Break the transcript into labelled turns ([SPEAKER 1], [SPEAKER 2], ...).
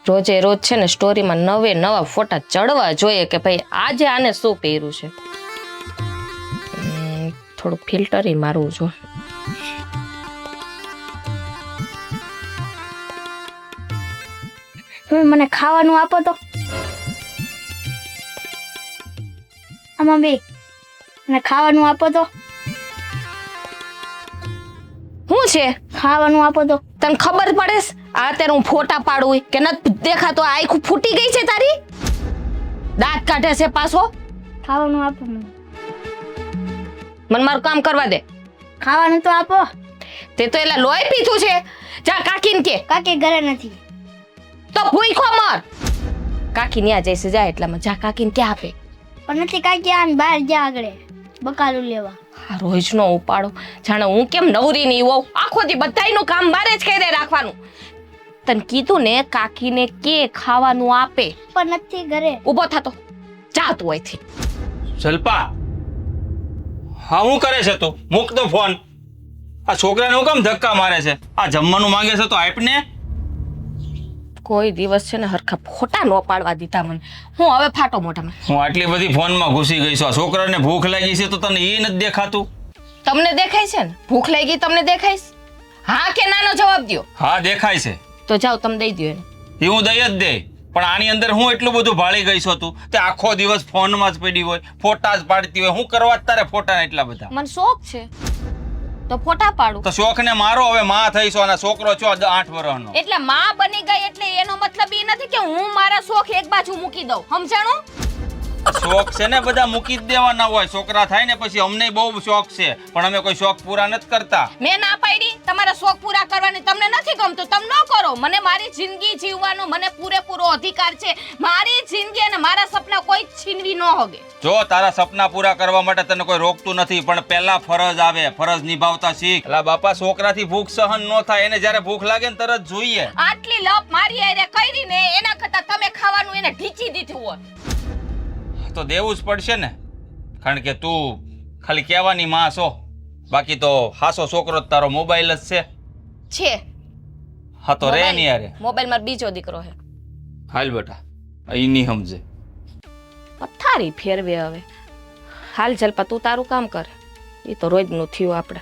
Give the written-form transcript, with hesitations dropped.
[SPEAKER 1] રોજે રોજ છે ને સ્ટોરીમાં નવા ફોટા ચડવા જોઈએ કે ભાઈ આજે આને શું પહેર્યું છે. થોડું ફિલ્ટર મારવું જો.
[SPEAKER 2] મને ખાવાનું આપો તો. આમાં બે મને ખાવાનું આપો તો.
[SPEAKER 1] શું છે?
[SPEAKER 2] ખાવાનું આપો તો.
[SPEAKER 1] તને ખબર પડે આ અત્યારે હું ફોટા પાડું કે નથી દેખાતો? આખું ફૂટી ગઈ છે તારી? દાંત કાઢે છે પાછો.
[SPEAKER 2] ખાવાનું આપો મને.
[SPEAKER 1] મને મારું કામ કરવા દે.
[SPEAKER 2] ખાવાનું તો આપો.
[SPEAKER 1] તે તો એલા લોહી પીધું છે. જા કાકીને કે.
[SPEAKER 2] કાકી ઘરે નથી.
[SPEAKER 1] તો ભૂખો મર. કાકી ન્યા જઈશે જા એટલામાં. જા કાકીને ક્યાં આપે.
[SPEAKER 2] પણ નથી કાકી આને બહાર જા આગળ બકાલું લેવા.
[SPEAKER 1] રોજનો ઉપાડો જાણે હું કેમ નવરી નહીં હોઉં. આખો દી બધાયનું કામ બારે જ કરી રાખવાનું. તને કીધું ને કાકીને કે ખાવાનું આપે.
[SPEAKER 2] પણ નથી ઘરે.
[SPEAKER 1] ઊભો થાતો જા તું અહીંથી.
[SPEAKER 3] શિલ્પા, હા હું કરે છે તું? મૂક તો ફોન. આ છોકરાને હું કેમ ધક્કા મારે છે? આ જમવાનું માંગે છે તો આપને.
[SPEAKER 1] કોઈ દિવસ છે ને હરખા ફોટા ન પાડવા દીધા મને. હું હવે ફાટો મોઢામાં.
[SPEAKER 3] હું આટલી બધી ફોનમાં ઘૂસી ગઈ છું. આ છોકરાને ભૂખ લાગી છે તો તને એ નથી દેખાતું?
[SPEAKER 1] તમને દેખાય છે ને ભૂખ લાગી? તમને દેખાય છે? હા કે નાનો જવાબ દ્યો.
[SPEAKER 3] હા દેખાય છે.
[SPEAKER 1] તો જાઓ તમે દઈ દ્યો એને.
[SPEAKER 3] એ હું દઈ જ દે, પણ આની અંદર હું એટલું બધું ભાળી ગઈ છું તું તે આખો દિવસ ફોનમાં જ પડી હોય, ફોટા જ પાડતી હોય. હું કરવા જ તારે ફોટા એટલા બધા?
[SPEAKER 1] મને શોખ છે તો ફોટા પાડું.
[SPEAKER 3] તો શોખ ને મારો. હવે માં થઈશો અને છોકરો છો 8 વર્ષનો.
[SPEAKER 1] એટલે માં બની ગઈ એટલે એનો મતલબ એ નથી કે હું મારા શોખ એક બાજુ મૂકી દઉં. સમજાણું?
[SPEAKER 3] શોખ છે ને બધા મૂકી જ દેવાના હોય. છોકરા થાય ને પછી અમને બહુ શોખ છે પણ અમે કોઈ શોખ પૂરા નથી કરતા.
[SPEAKER 1] મેં ના પાડી તમારા શોખ પૂરા કરવાની. તમને નથી ગમતું તમે ન કરો. મને મારી જિંદગી જીવવાનો મને પૂરેપૂરો અધિકાર છે. મારી જિંદગી અને મારા સપના કોઈ છીનવી ન હોગે.
[SPEAKER 3] જો તારા સપના પૂરા કરવા માટે તને કોઈ રોકતું નથી, પણ પહેલા ફરજ આવે. ફરજ નિભાવતા શીખ. એલા બાપા, છોકરાથી ભૂખ સહન ન થાય. એને જ્યારે ભૂખ લાગે ને તરત જોઈએ.
[SPEAKER 1] આટલી લપ મારી આરે કરી ને એના કરતા તમે ખાવાનું એને ઢીચી દીધું હોય
[SPEAKER 3] તો દેવું જ પડશે ને, કારણ કે તું ખાલી કહેવાની માં છો. બાકી તો હાસો છોકરો તારો મોબાઈલ જ છે. હા તો રે ની યાર.
[SPEAKER 1] મોબાઈલ માં બીજો દીકરો છે.
[SPEAKER 3] હાલ બેટા, અહીં નહીં સમજે.
[SPEAKER 1] પથારી ફેરવે હવે. હાલ જલપા તું તારું કામ કર. એ તો રોજનું થયું આપણે.